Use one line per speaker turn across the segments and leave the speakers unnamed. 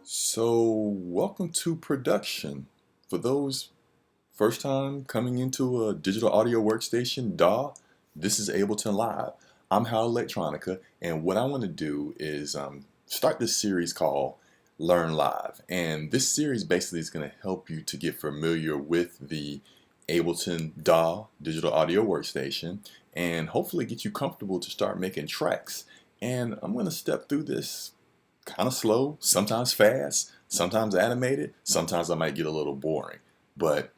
Welcome to production. For those first time coming into a digital audio workstation, this is Ableton Live. I'm Hal Electronica, and what I want to do is start this series called Learn Live. And this series basically is going to help you to get familiar with the Ableton DAW digital audio workstation and hopefully get you comfortable to start making tracks. And I'm going to step through this kind of slow, sometimes fast, sometimes animated, sometimes I might get a little boring. But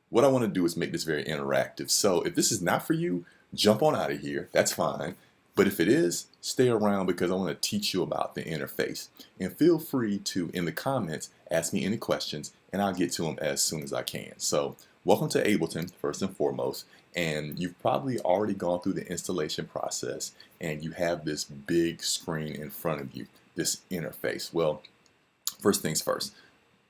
what I want to do is make this very interactive. So if this is not for you, jump on out of here. That's fine. But if it is, stay around because I want to teach you about the interface. And feel free to, in the comments, ask me any questions and I'll get to them as soon as I can. So welcome to Ableton, first and foremost. And you've probably already gone through the installation process and you have this big screen in front of you, this interface. Well, first things first,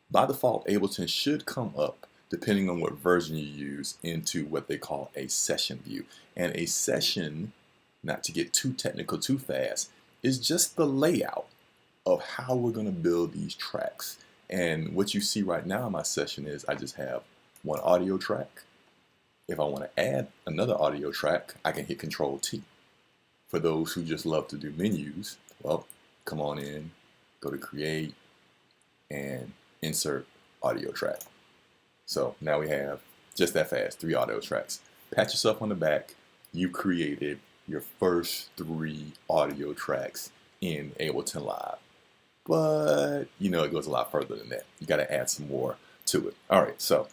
by default, Ableton should come up, depending on what version you use, into what they call a session view. And a session, not to get too technical too fast, is just the layout of how we're going to build these tracks. And what you see right now in my session is I just have one audio track. If I want to add another audio track, I can hit Control T. For those who just love to do menus, well, come on in, go to Create, and insert audio track. So now we have, just that fast, 3 audio tracks. Pat yourself on the back. You created your first 3 audio tracks in Ableton Live. But, you know, it goes a lot further than that. You got to add some more to it. All right, so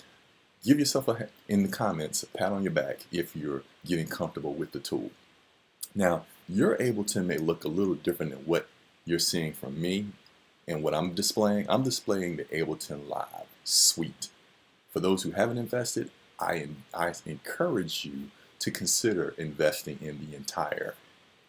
give yourself, in the comments, a pat on your back if you're getting comfortable with the tool. Now, your Ableton may look a little different than what you're seeing from me and what I'm displaying. I'm displaying the Ableton Live suite. For those who haven't invested, I encourage you to consider investing in the entire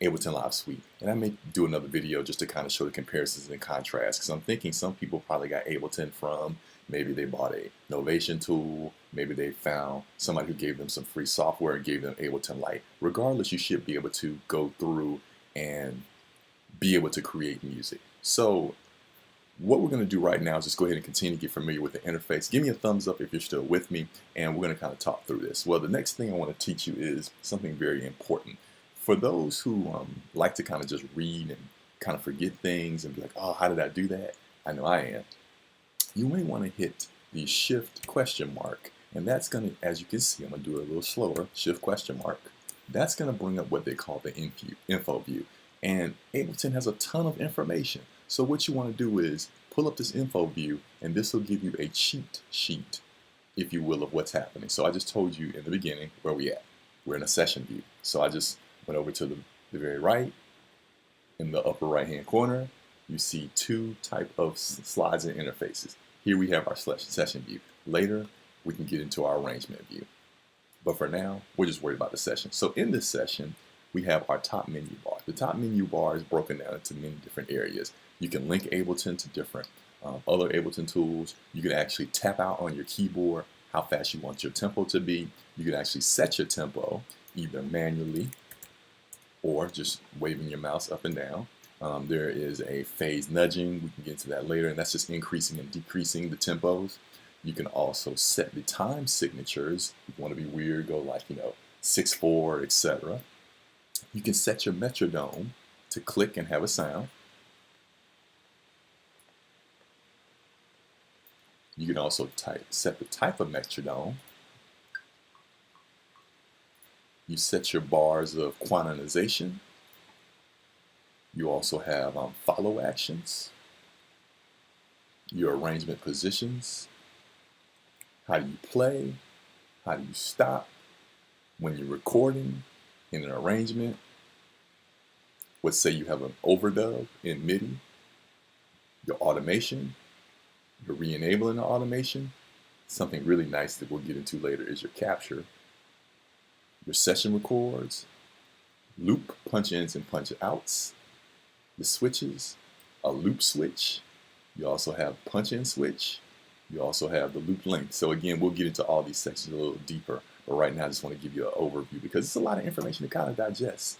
Ableton Live suite. And I may do another video just to kind of show the comparisons and contrasts, because I'm thinking some people probably got Ableton from, maybe they bought a Novation tool, maybe they found somebody who gave them some free software and gave them Ableton Lite. Regardless, you should be able to go through and be able to create music. So what we're going to do right now is just go ahead and continue to get familiar with the interface. Give me a thumbs up if you're still with me, and we're going to kind of talk through this. Well, the next thing I want to teach you is something very important. For those who like to kind of just read and kind of forget things and be like, oh, how did I do that? I know I am. You may want to hit the Shift question mark, and that's going to, as you can see, I'm going to do it a little slower, Shift question mark. That's going to bring up what they call the info view. And Ableton has a ton of information. So what you want to do is pull up this info view, and this will give you a cheat sheet, if you will, of what's happening. So I just told you in the beginning where we at. We're in a session view. So I just went over to the very right. In the upper right hand corner, you see 2 type of slides and interfaces. Here we have our session view. Later, we can get into our arrangement view. But for now, we're just worried about the session. So in this session, we have our top menu bar. The top menu bar is broken down into many different areas. You can link Ableton to different other Ableton tools. You can actually tap out on your keyboard how fast you want your tempo to be. You can actually set your tempo either manually or just waving your mouse up and down. There is a phase nudging. We can get into that later, and that's just increasing and decreasing the tempos. You can also set the time signatures. If you want to be weird, go like, 6/4, etc. You can set your metronome to click and have a sound. You can also set the type of metronome. You set your bars of quantization. You also have follow actions, your arrangement positions, how do you play, how do you stop when you're recording in an arrangement. Let's say you have an overdub in MIDI, your automation, you're re-enabling the automation. Something really nice that we'll get into later is your capture, your session records, loop punch-ins and punch-outs, the switches, a loop switch. You also have punch-in switch. You also have the loop length. So again, we'll get into all these sections a little deeper. But right now, I just want to give you an overview because it's a lot of information to kind of digest.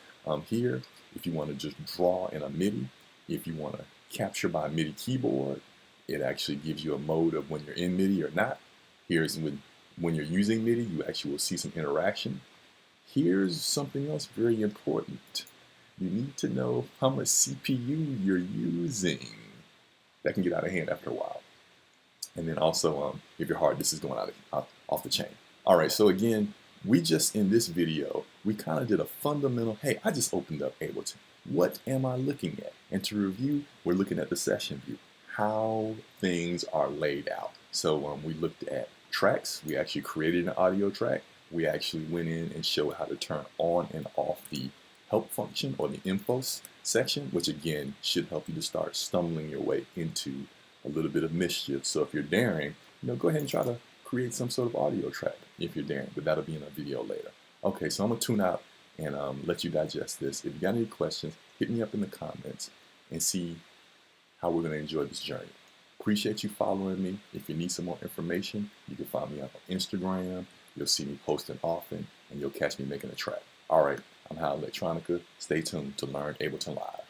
Here, if you want to just draw in a MIDI, if you want to capture by MIDI keyboard, It actually gives you a mode of when you're in MIDI or not. Here's when you're using MIDI, you actually will see some interaction. Here's something else very important. You need to know how much CPU you're using. That can get out of hand after a while. And then also, if your hard disk is going off the chain. All right, so again, we just in this video, we kind of did a fundamental, hey, I just opened up Ableton. What am I looking at? And to review, we're looking at the session view, how things are laid out. So we looked at tracks. We actually created an audio track. We actually went in and showed how to turn on and off the help function or the info section, which again should help you to start stumbling your way into a little bit of mischief. So if you're daring, go ahead and try to create some sort of audio track if you're daring, but that'll be in a video later. Okay, so I'm gonna tune out and let you digest this. If you got any questions, hit me up in the comments and see how we're gonna enjoy this journey. Appreciate you following me. If you need some more information, you can find me on Instagram. You'll see me posting often, and you'll catch me making a track. All right, I'm Hal Electronica. Stay tuned to learn Ableton Live.